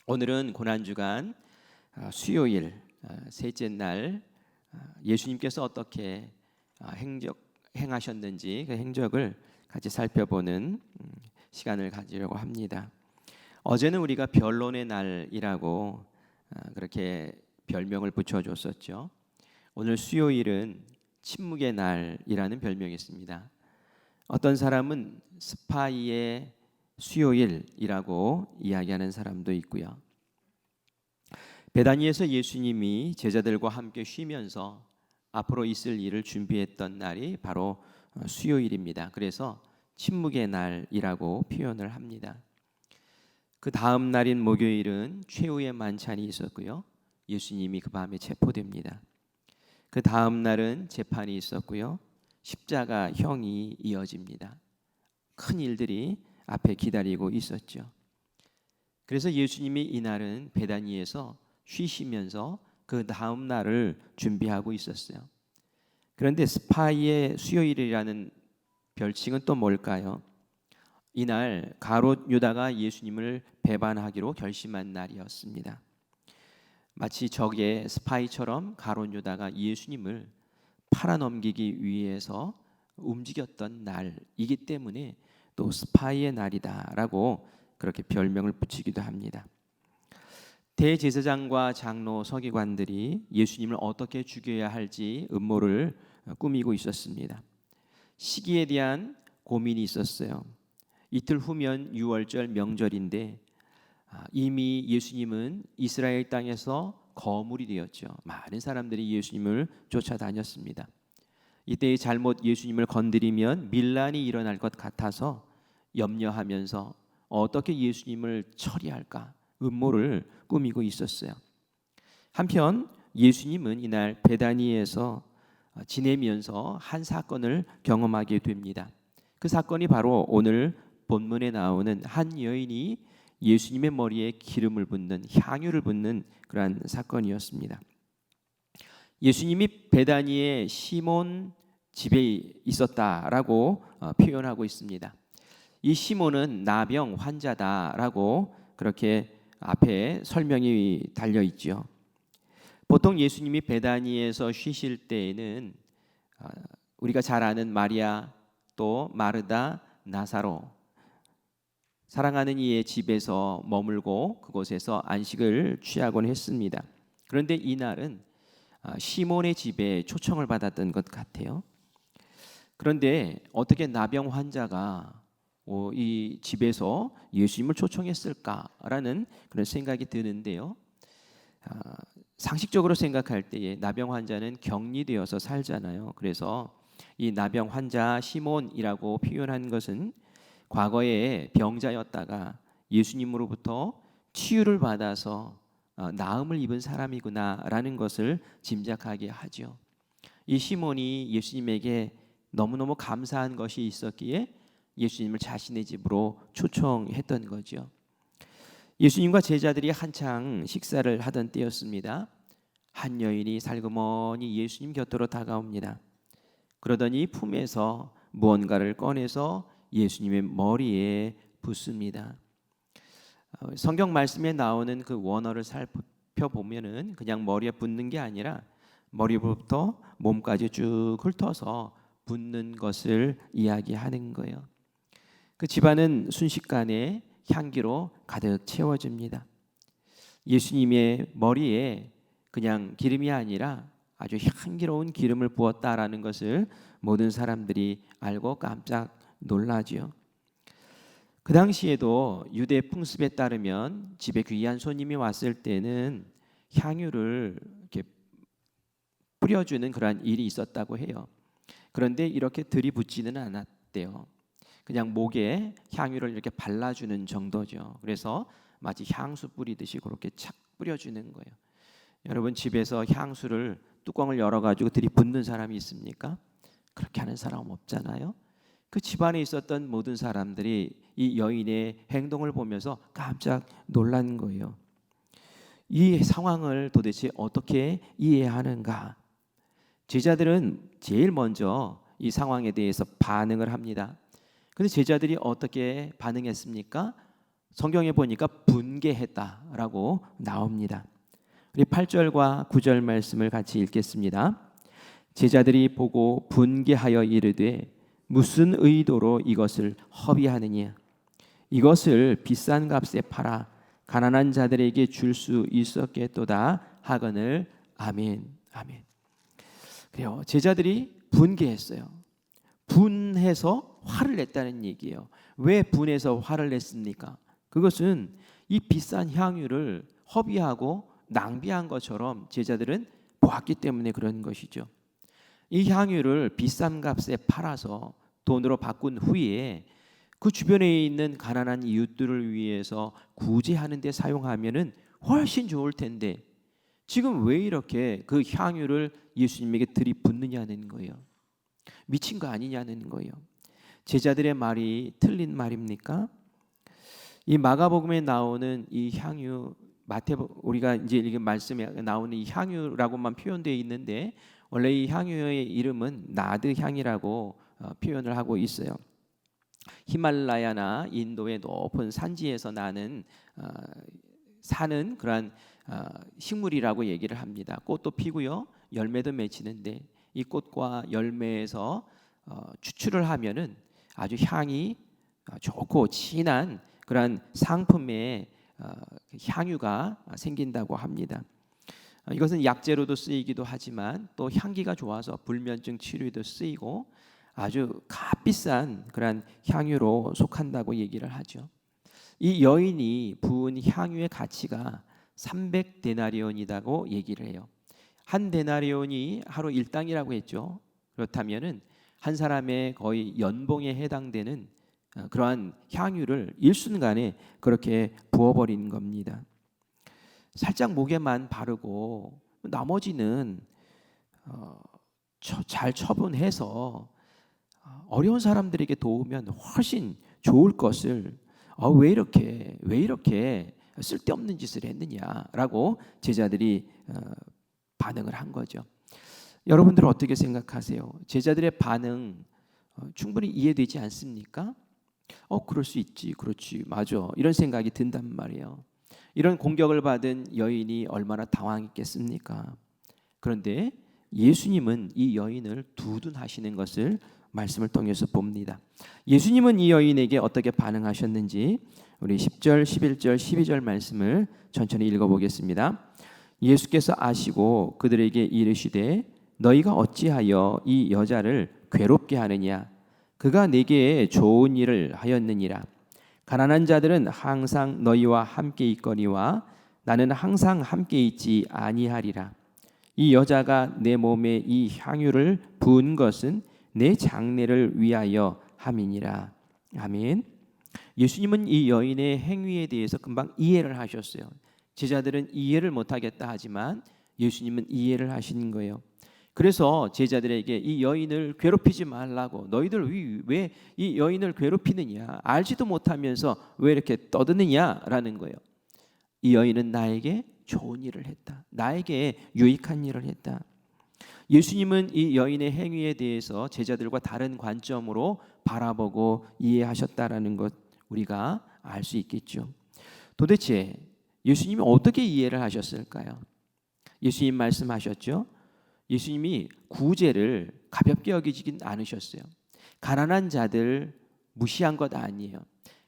오늘은 고난주간 수요일 셋째 날 예수님께서 어떻게 행하셨는지 그 행적을 같이 살펴보는 시간을 가지려고 합니다. 어제는 우리가 변론의 날이라고 그렇게 별명을 붙여줬었죠. 오늘 수요일은 침묵의 날이라는 별명이 있습니다. 어떤 사람은 스파이의 수요일이라고 이야기하는 사람도 있고요. 베다니에서 예수님이 제자들과 함께 쉬면서 앞으로 있을 일을 준비했던 날이 바로 수요일입니다. 그래서 침묵의 날이라고 표현을 합니다. 그 다음 날인 목요일은 최후의 만찬이 있었고요. 예수님이 그 밤에 체포됩니다. 그 다음 날은 재판이 있었고요. 십자가형이 이어집니다. 큰 일들이 앞에 기다리고 있었죠. 그래서 예수님이 이날은 베다니에서 쉬시면서 그 다음 날을 준비하고 있었어요. 그런데 스파이의 수요일이라는 별칭은 또 뭘까요? 이날 가롯 유다가 예수님을 배반하기로 결심한 날이었습니다. 마치 적의 스파이처럼 가롯 유다가 예수님을 팔아넘기기 위해서 움직였던 날이기 때문에 또 스파이의 날이다라고 그렇게 별명을 붙이기도 합니다. 대제사장과 장로 서기관들이 예수님을 어떻게 죽여야 할지 음모를 꾸미고 있었습니다. 시기에 대한 고민이 있었어요. 이틀 후면 유월절 명절인데 이미 예수님은 이스라엘 땅에서 거물이 되었죠. 많은 사람들이 예수님을 쫓아다녔습니다. 이때 잘못 예수님을 건드리면 밀란이 일어날 것 같아서 염려하면서 어떻게 예수님을 처리할까 음모를 꾸미고 있었어요. 한편 예수님은 이날 베다니에서 지내면서 한 사건을 경험하게 됩니다. 그 사건이 바로 오늘 본문에 나오는 한 여인이 예수님의 머리에 기름을 붓는 향유를 붓는 그러한 사건이었습니다. 예수님이 베다니의 시몬 집에 있었다라고 표현하고 있습니다. 이 시몬은 나병 환자다라고 그렇게 앞에 설명이 달려 있죠. 보통 예수님이 베다니에서 쉬실 때에는 우리가 잘 아는 마리아 또 마르다 나사로 사랑하는 이의 집에서 머물고 그곳에서 안식을 취하곤 했습니다. 그런데 이날은 시몬의 집에 초청을 받았던 것 같아요. 그런데 어떻게 나병 환자가 이 집에서 예수님을 초청했을까라는 그런 생각이 드는데요. 상식적으로 생각할 때에 나병 환자는 격리되어서 살잖아요. 그래서 이 나병 환자 시몬이라고 표현한 것은 과거에 병자였다가 예수님으로부터 치유를 받아서 나음을 입은 사람이구나라는 것을 짐작하게 하죠. 이 시몬이 예수님에게 너무너무 감사한 것이 있었기에 예수님을 자신의 집으로 초청했던 거죠. 예수님과 제자들이 한창 식사를 하던 때였습니다. 한 여인이 살그머니 예수님 곁으로 다가옵니다. 그러더니 품에서 무언가를 꺼내서 예수님의 머리에 붓습니다. 성경 말씀에 나오는 그 원어를 살펴보면은 그냥 머리에 붓는 게 아니라 머리부터 몸까지 쭉 훑어서 붓는 것을 이야기하는 거예요. 그 집안은 순식간에 향기로 가득 채워집니다. 예수님의 머리에 그냥 기름이 아니라 아주 향기로운 기름을 부었다라는 것을 모든 사람들이 알고 깜짝 놀라지요. 그 당시에도 유대 풍습에 따르면 집에 귀한 손님이 왔을 때는 향유를 이렇게 뿌려주는 그러한 일이 있었다고 해요. 그런데 이렇게 들이붓지는 않았대요. 그냥 목에 향유를 이렇게 발라주는 정도죠. 그래서 마치 향수 뿌리듯이 그렇게 착 뿌려주는 거예요. 여러분 집에서 향수를 뚜껑을 열어가지고 들이붓는 사람이 있습니까? 그렇게 하는 사람 없잖아요. 그 집안에 있었던 모든 사람들이 이 여인의 행동을 보면서 깜짝 놀란 거예요. 이 상황을 도대체 어떻게 이해하는가? 제자들은 제일 먼저 이 상황에 대해서 반응을 합니다. 그런데 제자들이 어떻게 반응했습니까? 성경에 보니까 분개했다라고 나옵니다. 우리 8절과 9절 말씀을 같이 읽겠습니다. 제자들이 보고 분개하여 이르되 무슨 의도로 이것을 허비하느냐? 이것을 비싼 값에 팔아 가난한 자들에게 줄 수 있었겠도다 하거늘. 아멘. 아멘. 그래요. 제자들이 분개했어요. 분해서 화를 냈다는 얘기예요. 왜 분해서 화를 냈습니까? 그것은 이 비싼 향유를 허비하고 낭비한 것처럼 제자들은 보았기 때문에 그런 것이죠. 이 향유를 비싼 값에 팔아서 돈으로 바꾼 후에 그 주변에 있는 가난한 이웃들을 위해서 구제하는 데 사용하면은 훨씬 좋을 텐데 지금 왜 이렇게 그 향유를 예수님에게 들이붓느냐는 거예요. 미친 거 아니냐는 거예요. 제자들의 말이 틀린 말입니까? 이 마가복음에 나오는 이 향유, 우리가 이제 읽은 말씀에 나오는 이 향유라고만 표현되어 있는데 원래 이 향유의 이름은 나드 향이라고 표현을 하고 있어요. 히말라야나 인도의 높은 산지에서 사는 그러한 식물이라고 얘기를 합니다. 꽃도 피고요, 열매도 맺히는데 이 꽃과 열매에서 추출을 하면은 아주 향이 좋고 진한 그러한 상품의 향유가 생긴다고 합니다. 이것은 약재로도 쓰이기도 하지만 또 향기가 좋아서 불면증 치료에도 쓰이고 아주 값비싼 그런 향유로 속한다고 얘기를 하죠. 이 여인이 부은 향유의 가치가 300데나리온이라고 얘기를 해요. 한 데나리온이 하루 일당이라고 했죠. 그렇다면은 한 사람의 거의 연봉에 해당되는 그러한 향유를 일순간에 그렇게 부어버린 겁니다. 살짝 목에만 바르고 나머지는 잘 처분해서 어려운 사람들에게 도우면 훨씬 좋을 것을 왜 이렇게 쓸데없는 짓을 했느냐라고 제자들이 반응을 한 거죠. 여러분들은 어떻게 생각하세요? 제자들의 반응 충분히 이해되지 않습니까? 그럴 수 있지, 그렇지, 맞아, 이런 생각이 든단 말이에요. 이런 공격을 받은 여인이 얼마나 당황했겠습니까? 그런데 예수님은 이 여인을 두둔하시는 것을 말씀을 통해서 봅니다. 예수님은 이 여인에게 어떻게 반응하셨는지 우리 10절, 11절, 12절 말씀을 천천히 읽어보겠습니다. 예수께서 아시고 그들에게 이르시되 너희가 어찌하여 이 여자를 괴롭게 하느냐? 그가 내게 좋은 일을 하였느니라. 가난한 자들은 항상 너희와 함께 있거니와 나는 항상 함께 있지 아니하리라. 이 여자가 내 몸에 이 향유를 부은 것은 내 장례를 위하여 함이니라. 아멘. 예수님은 이 여인의 행위에 대해서 금방 이해를 하셨어요. 제자들은 이해를 못하겠다 하지만 예수님은 이해를 하시는 거예요. 그래서 제자들에게 이 여인을 괴롭히지 말라고, 너희들 왜 이 여인을 괴롭히느냐, 알지도 못하면서 왜 이렇게 떠드느냐라는 거예요. 이 여인은 나에게 좋은 일을 했다, 나에게 유익한 일을 했다. 예수님은 이 여인의 행위에 대해서 제자들과 다른 관점으로 바라보고 이해하셨다라는 것 우리가 알 수 있겠죠. 도대체 예수님이 어떻게 이해를 하셨을까요? 예수님 말씀하셨죠. 예수님이 구제를 가볍게 여기지긴 않으셨어요. 가난한 자들 무시한 것 아니에요.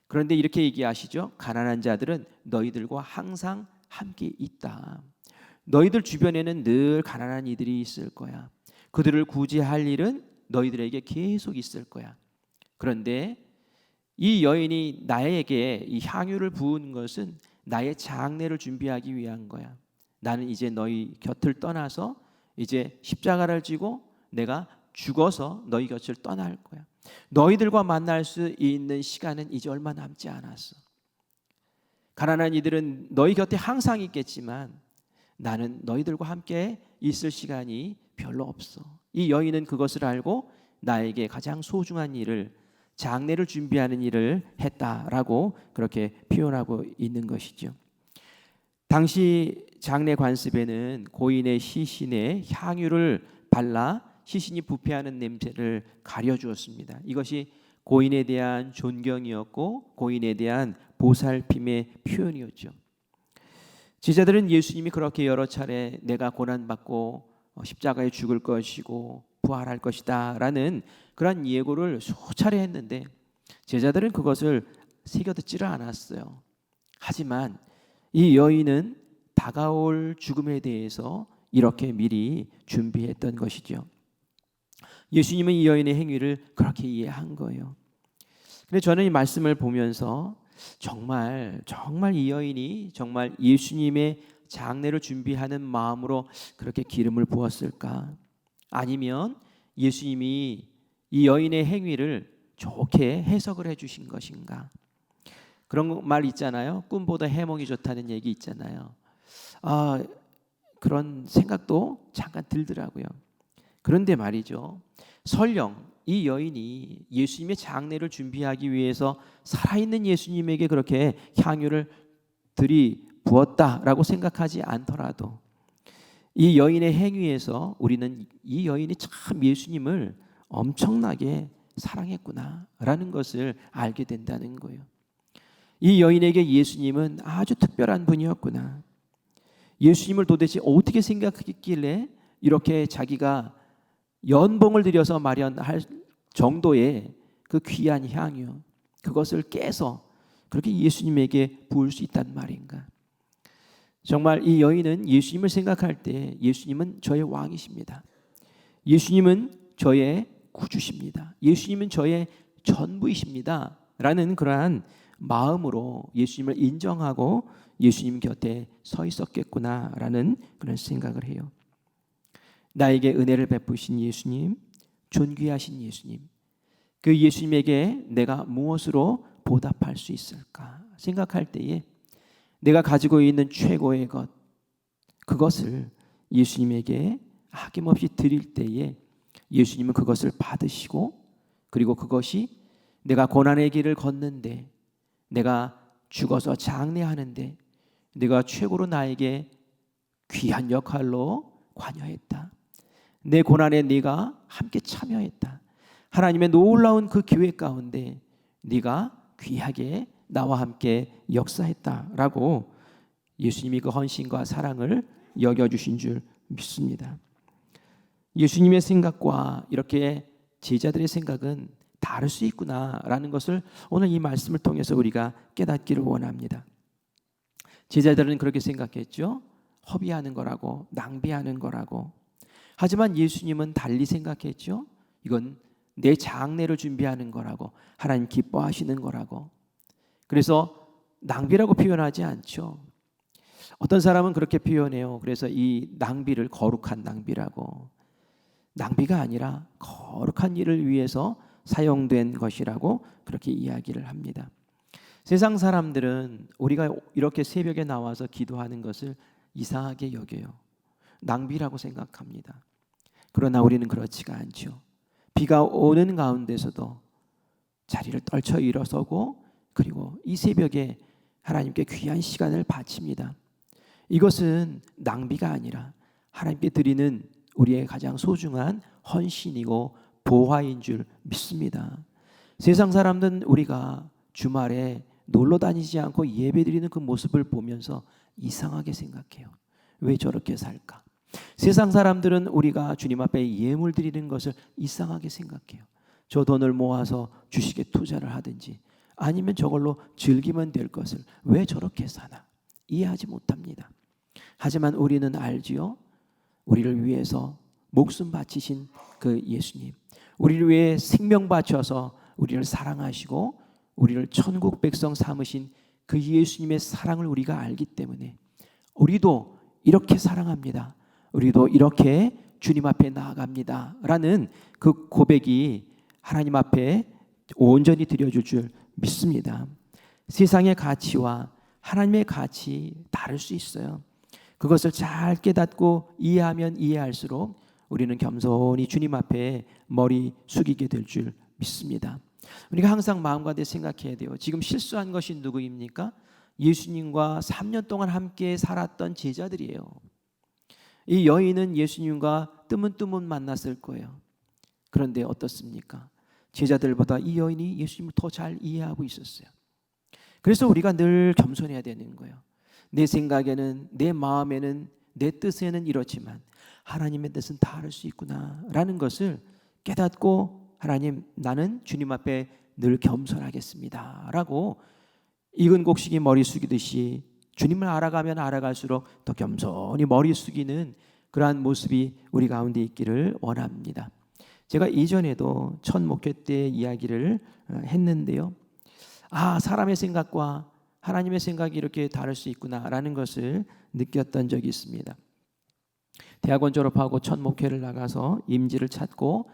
그런데 이렇게 얘기하시죠. 가난한 자들은 너희들과 항상 함께 있다. 너희들 주변에는 늘 가난한 이들이 있을 거야. 그들을 구제할 일은 너희들에게 계속 있을 거야. 그런데 이 여인이 나에게 이 향유를 부은 것은 나의 장례를 준비하기 위한 거야. 나는 이제 너희 곁을 떠나서 이제 십자가를 지고 내가 죽어서 너희 곁을 떠날 거야. 너희들과 만날 수 있는 시간은 이제 얼마 남지 않았어. 가난한 이들은 너희 곁에 항상 있겠지만 나는 너희들과 함께 있을 시간이 별로 없어. 이 여인은 그것을 알고 나에게 가장 소중한 일을, 장례를 준비하는 일을 했다라고 그렇게 표현하고 있는 것이죠. 당시 장례 관습에는 고인의 시신에 향유를 발라 시신이 부패하는 냄새를 가려주었습니다. 이것이 고인에 대한 존경이었고 고인에 대한 보살핌의 표현이었죠. 제자들은 예수님이 그렇게 여러 차례 내가 고난받고 십자가에 죽을 것이고 부활할 것이다 라는 그런 예고를 수차례 했는데 제자들은 그것을 새겨듣지를 않았어요. 하지만 이 여인은 다가올 죽음에 대해서 이렇게 미리 준비했던 것이죠. 예수님은 이 여인의 행위를 그렇게 이해한 거예요. 근데 저는 이 말씀을 보면서 정말 이 여인이 정말 예수님의 장례를 준비하는 마음으로 그렇게 기름을 부었을까? 아니면 예수님이 이 여인의 행위를 좋게 해석을 해주신 것인가? 그런 말 있잖아요. 꿈보다 해몽이 좋다는 얘기 있잖아요. 그런 생각도 잠깐 들더라고요. 그런데 말이죠. 설령 이 여인이 예수님의 장례를 준비하기 위해서 살아있는 예수님에게 그렇게 향유를 들이부었다라고 생각하지 않더라도 이 여인의 행위에서 우리는 이 여인이 참 예수님을 엄청나게 사랑했구나라는 것을 알게 된다는 거예요. 이 여인에게 예수님은 아주 특별한 분이었구나. 예수님을 도대체 어떻게 생각했길래 이렇게 자기가 연봉을 들여서 마련할 정도의 그 귀한 향유, 그것을 깨서 그렇게 예수님에게 부을 수 있단 말인가? 정말 이 여인은 예수님을 생각할 때 예수님은 저의 왕이십니다. 예수님은 저의 구주십니다. 예수님은 저의 전부이십니다. 라는 그러한 마음으로 예수님을 인정하고 예수님 곁에 서 있었겠구나라는 그런 생각을 해요. 나에게 은혜를 베푸신 예수님, 존귀하신 예수님, 그 예수님에게 내가 무엇으로 보답할 수 있을까 생각할 때에 내가 가지고 있는 최고의 것, 그것을 예수님에게 아낌없이 드릴 때에 예수님은 그것을 받으시고, 그리고 그것이 내가 고난의 길을 걷는데, 내가 죽어서 장례하는데 내가 최고로 나에게 귀한 역할로 관여했다. 내 고난에 네가 함께 참여했다. 하나님의 놀라운 그 기회 가운데 네가 귀하게 나와 함께 역사했다라고 예수님이 그 헌신과 사랑을 여겨주신 줄 믿습니다. 예수님의 생각과 이렇게 제자들의 생각은 다를 수 있구나라는 것을 오늘 이 말씀을 통해서 우리가 깨닫기를 원합니다. 제자들은 그렇게 생각했죠. 허비하는 거라고, 낭비하는 거라고. 하지만 예수님은 달리 생각했죠. 이건 내 장례를 준비하는 거라고, 하나님 기뻐하시는 거라고. 그래서 낭비라고 표현하지 않죠. 어떤 사람은 그렇게 표현해요. 그래서 이 낭비를 거룩한 낭비라고. 낭비가 아니라 거룩한 일을 위해서 사용된 것이라고 그렇게 이야기를 합니다. 세상 사람들은 우리가 이렇게 새벽에 나와서 기도하는 것을 이상하게 여겨요. 낭비라고 생각합니다. 그러나 우리는 그렇지가 않죠. 비가 오는 가운데서도 자리를 떨쳐 일어서고 그리고 이 새벽에 하나님께 귀한 시간을 바칩니다. 이것은 낭비가 아니라 하나님께 드리는 우리의 가장 소중한 헌신이고 보화인 줄 믿습니다. 세상 사람들은 우리가 주말에 놀러 다니지 않고 예배드리는 그 모습을 보면서 이상하게 생각해요. 왜 저렇게 살까? 세상 사람들은 우리가 주님 앞에 예물 드리는 것을 이상하게 생각해요. 저 돈을 모아서 주식에 투자를 하든지 아니면 저걸로 즐기면 될 것을 왜 저렇게 사나 이해하지 못합니다. 하지만 우리는 알지요. 우리를 위해서 목숨 바치신 그 예수님, 우리를 위해 생명 바쳐서 우리를 사랑하시고 우리를 천국 백성 삼으신 그 예수님의 사랑을 우리가 알기 때문에 우리도 이렇게 사랑합니다. 우리도 이렇게 주님 앞에 나아갑니다 라는 그 고백이 하나님 앞에 온전히 드려줄 줄 믿습니다. 세상의 가치와 하나님의 가치 다를 수 있어요. 그것을 잘 깨닫고 이해하면 이해할수록 우리는 겸손히 주님 앞에 머리 숙이게 될 줄 믿습니다. 우리가 항상 마음가운데 생각해야 돼요. 지금 실수한 것이 누구입니까? 예수님과 3년 동안 함께 살았던 제자들이에요. 이 여인은 예수님과 뜨문뜨문 만났을 거예요. 그런데 어떻습니까? 제자들보다 이 여인이 예수님을 더 잘 이해하고 있었어요. 그래서 우리가 늘 겸손해야 되는 거예요. 내 생각에는, 내 마음에는, 내 뜻에는 이렇지만 하나님의 뜻은 다를 수 있구나라는 것을 깨닫고, 하나님, 나는 주님 앞에 늘 겸손하겠습니다 라고 익은 곡식이 머리 숙이듯이 주님을 알아가면 알아갈수록 더 겸손히 머리 숙이는 그러한 모습이 우리 가운데 있기를 원합니다. 제가 이전에도 첫 목회 때 이야기를 했는데요, 사람의 생각과 하나님의 생각이 이렇게 다를 수 있구나라는 것을 느꼈던 적이 있습니다. 대학원 졸업하고 첫 목회를 나가서 임지를 찾고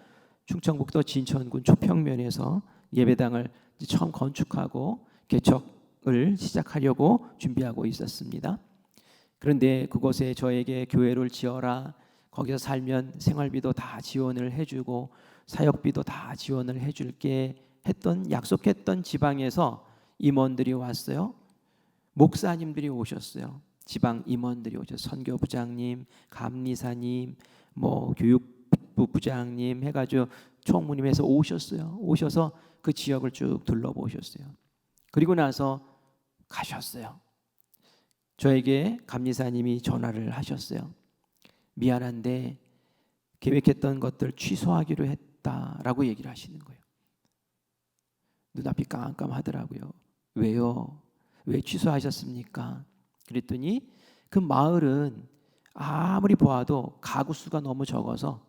충청북도 진천군 초평면에서 예배당을 처음 건축하고 개척을 시작하려고 준비하고 있었습니다. 그런데 그곳에 저에게 교회를 지어라, 거기서 살면 생활비도 다 지원을 해주고 사역비도 다 지원을 해줄게 했던, 약속했던 지방에서 임원들이 왔어요. 목사님들이 오셨어요. 지방 임원들이 오셔서 선교부장님, 감리사님, 교육부 부장님 해가지고 총무님에서 오셨어요. 오셔서 그 지역을 쭉 둘러보셨어요. 그리고 나서 가셨어요. 저에게 감리사님이 전화를 하셨어요. 미안한데 계획했던 것들 취소하기로 했다라고 얘기를 하시는 거예요. 눈앞이 깜깜하더라고요. 왜요? 왜 취소하셨습니까? 그랬더니 그 마을은 아무리 보아도 가구 수가 너무 적어서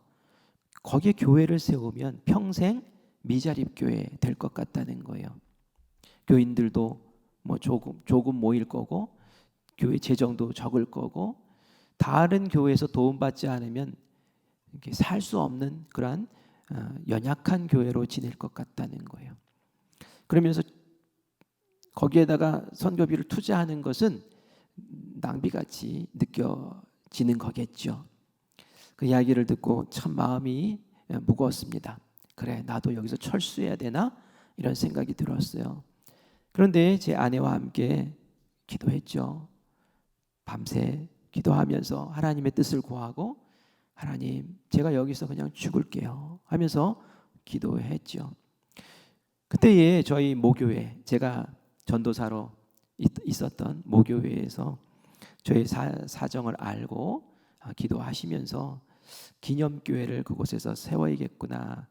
거기에 교회를 세우면 평생 미자립 교회 될 것 같다는 거예요. 교인들도 조금 모일 거고 교회 재정도 적을 거고 다른 교회에서 도움받지 않으면 살 수 없는 그러한 연약한 교회로 지낼 것 같다는 거예요. 그러면서 거기에다가 선교비를 투자하는 것은 낭비같이 느껴지는 거겠죠. 그 이야기를 듣고 참 마음이 무거웠습니다. 그래, 나도 여기서 철수해야 되나? 이런 생각이 들었어요. 그런데 제 아내와 함께 기도했죠. 밤새 기도하면서 하나님의 뜻을 구하고, 하나님, 제가 여기서 그냥 죽을게요 하면서 기도했죠. 그때에 저희 모교회, 제가 전도사로 있었던 모교회에서 저희 사정을 알고 기도하시면서 기념교회를 그곳에서 세워야겠구나,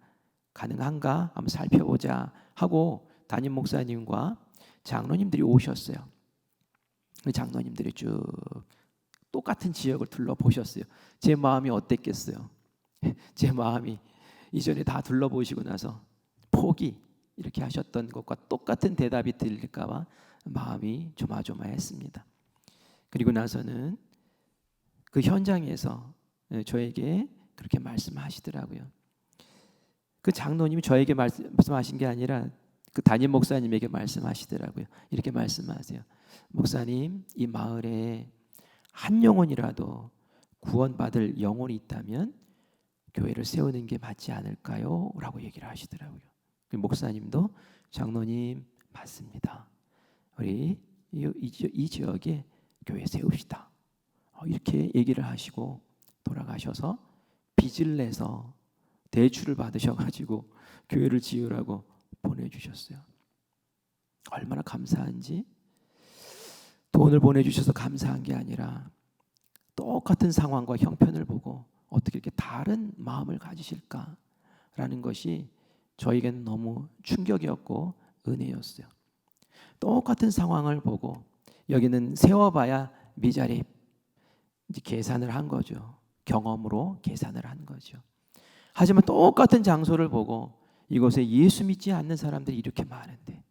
가능한가 한번 살펴보자 하고 담임 목사님과 장로님들이 오셨어요. 그 장로님들이 쭉 똑같은 지역을 둘러보셨어요. 제 마음이 어땠겠어요? 제 마음이 이전에 다 둘러보시고 나서 포기 이렇게 하셨던 것과 똑같은 대답이 들릴까 봐 마음이 조마조마했습니다. 그리고 나서는 그 현장에서 저에게 그렇게 말씀하시더라고요. 그 장로님이 저에게 말씀하신 게 아니라 그 담임 목사님에게 말씀하시더라고요. 이렇게 말씀하세요. 목사님, 이 마을에 한 영혼이라도 구원받을 영혼이 있다면 교회를 세우는 게 맞지 않을까요? 라고 얘기를 하시더라고요. 그 목사님도 장로님 맞습니다. 우리 이 지역에 교회 세웁시다. 이렇게 얘기를 하시고 돌아가셔서 빚을 내서 대출을 받으셔가지고 교회를 지으라고 보내주셨어요. 얼마나 감사한지. 돈을 보내주셔서 감사한 게 아니라 똑같은 상황과 형편을 보고 어떻게 이렇게 다른 마음을 가지실까라는 것이 저에게는 너무 충격이었고 은혜였어요. 똑같은 상황을 보고 여기는 세워봐야 미자립, 이제 계산을 한 거죠. 경험으로 계산을 한 거죠. 하지만 똑같은 장소를 보고 이곳에 예수 믿지 않는 사람들이 이렇게 많은데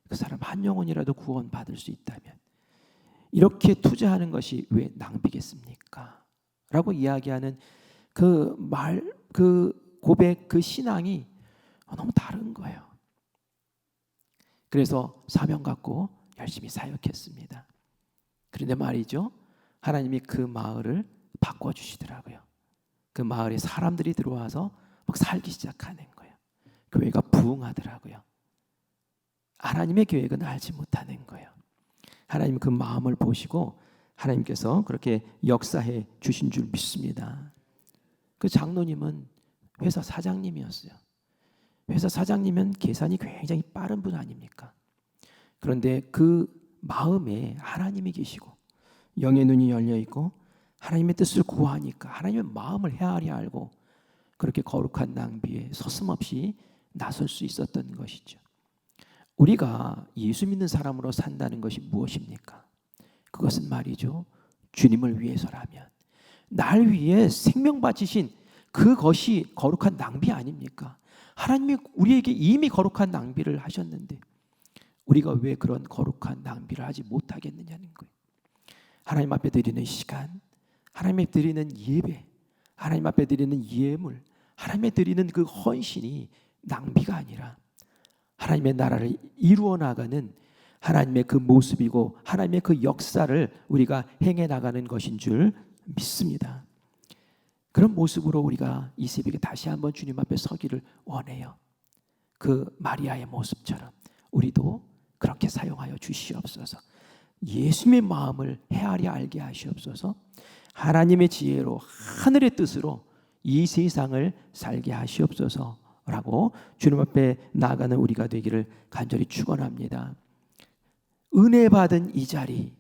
그 사람 한 영혼이라도 구원받을 수 있다면 이렇게 투자하는 것이 왜 낭비겠습니까? 라고 이야기하는 그 말, 그 고백, 그 신앙이 너무 다른 거예요. 그래서 사명 갖고 열심히 사역했습니다. 그런데 말이죠, 하나님이 그 마을을 바꿔주시더라고요. 그 마을에 사람들이 들어와서 막 살기 시작하는 거예요. 교회가 부흥하더라고요. 하나님의 계획은 알지 못하는 거예요. 하나님 그 마음을 보시고 하나님께서 그렇게 역사해 주신 줄 믿습니다. 그 장로님은 회사 사장님이었어요. 회사 사장님은 계산이 굉장히 빠른 분 아닙니까? 그런데 그 마음에 하나님이 계시고 영의 눈이 열려 있고 하나님의 뜻을 구하니까 하나님의 마음을 헤아려 알고 그렇게 거룩한 낭비에 서슴없이 나설 수 있었던 것이죠. 우리가 예수 믿는 사람으로 산다는 것이 무엇입니까? 그것은 말이죠, 주님을 위해서라면 날 위해 생명 바치신 그것이 거룩한 낭비 아닙니까? 하나님이 우리에게 이미 거룩한 낭비를 하셨는데 우리가 왜 그런 거룩한 낭비를 하지 못하겠느냐는 거예요. 하나님 앞에 드리는 시간, 하나님 앞에 드리는 예배, 하나님 앞에 드리는 예물, 하나님 앞에 드리는 그 헌신이 낭비가 아니라 하나님의 나라를 이루어 나가는 하나님의 그 모습이고 하나님의 그 역사를 우리가 행해 나가는 것인 줄 믿습니다. 그런 모습으로 우리가 이 새벽에 다시 한번 주님 앞에 서기를 원해요. 그 마리아의 모습처럼 우리도 그렇게 사용하여 주시옵소서. 예수님의 마음을 헤아려 알게 하시옵소서. 하나님의 지혜로 하늘의 뜻으로 이 세상을 살게 하시옵소서라고 주님 앞에 나아가는 우리가 되기를 간절히 축원합니다. 은혜 받은 이 자리,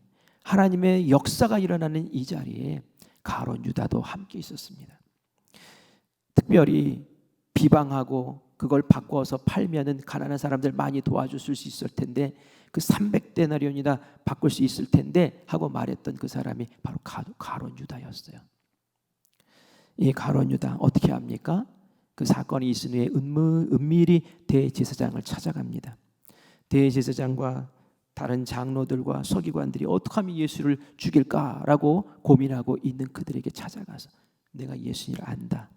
하나님의 역사가 일어나는 이 자리에 가룟 유다도 함께 있었습니다. 특별히 비방하고 그걸 바꿔서 팔면은 가난한 사람들 많이 도와줄 수 있을 텐데 그 300데나리온이나 바꿀 수 있을 텐데 하고 말했던 그 사람이 바로 가룟 유다였어요. 이 가룟 유다 어떻게 합니까? 그 사건이 있은 후에 은밀히 대제사장을 찾아갑니다. 대제사장과 다른 장로들과 서기관들이 어떻게 하면 예수를 죽일까라고 고민하고 있는 그들에게 찾아가서 내가 예수를 안다.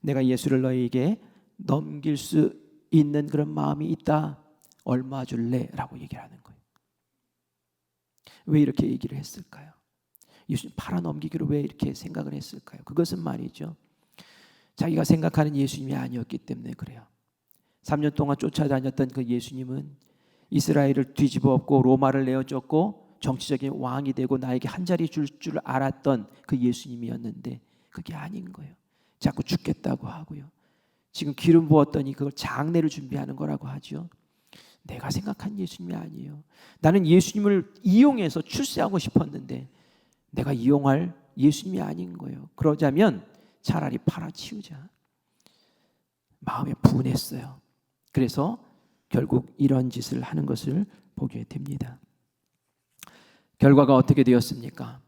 내가 예수를 너희에게 넘길 수 있는 그런 마음이 있다. 얼마 줄래? 라고 얘기를 하는 거예요. 왜 이렇게 얘기를 했을까요? 예수님 팔아넘기기로 왜 이렇게 생각을 했을까요? 그것은 말이죠, 자기가 생각하는 예수님이 아니었기 때문에 그래요. 3년 동안 쫓아다녔던 그 예수님은 이스라엘을 뒤집어 엎고 로마를 내어줬고 정치적인 왕이 되고 나에게 한 자리 줄 알았던 그 예수님이었는데 그게 아닌 거예요. 자꾸 죽겠다고 하고요. 지금 기름 부었더니 그걸 장례를 준비하는 거라고 하죠. 내가 생각한 예수님이 아니에요. 나는 예수님을 이용해서 출세하고 싶었는데 내가 이용할 예수님이 아닌 거예요. 그러자면 차라리 팔아치우자. 마음에 분했어요. 그래서 결국 이런 짓을 하는 것을 보게 됩니다. 결과가 어떻게 되었습니까?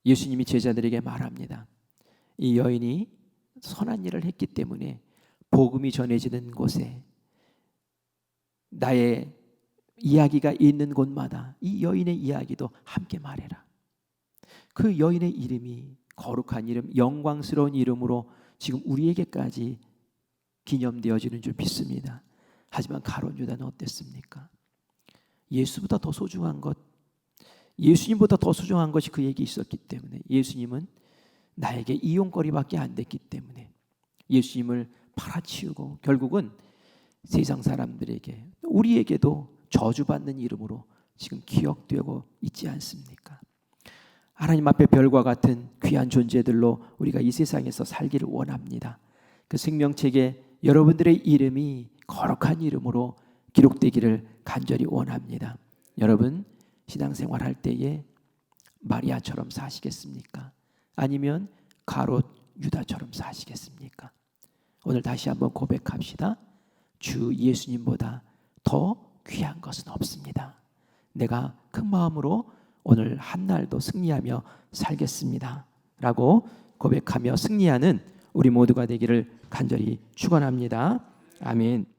예수님이 제자들에게 말합니다. 이 여인이 선한 일을 했기 때문에 복음이 전해지는 곳에 나의 이야기가 있는 곳마다 이 여인의 이야기도 함께 말해라. 그 여인의 이름이 거룩한 이름, 영광스러운 이름으로 지금 우리에게까지 기념되어지는 줄 믿습니다. 하지만 가룟 유다는 어땠습니까? 예수보다 더 소중한 것, 예수님보다 더 소중한 것이 그에게 있었기 때문에 예수님은 나에게 이용거리밖에 안 됐기 때문에 예수님을 팔아치우고 결국은 세상 사람들에게 우리에게도 저주받는 이름으로 지금 기억되고 있지 않습니까? 하나님 앞에 별과 같은 귀한 존재들로 우리가 이 세상에서 살기를 원합니다. 그 생명책에 여러분들의 이름이 거룩한 이름으로 기록되기를 간절히 원합니다. 여러분 신앙생활 할 때에 마리아처럼 사시겠습니까? 아니면 가롯 유다처럼 사시겠습니까? 오늘 다시 한번 고백합시다. 주 예수님보다 더 귀한 것은 없습니다. 내가 큰 마음으로 오늘 한날도 승리하며 살겠습니다 라고 고백하며 승리하는 우리 모두가 되기를 간절히 축원합니다. 아멘.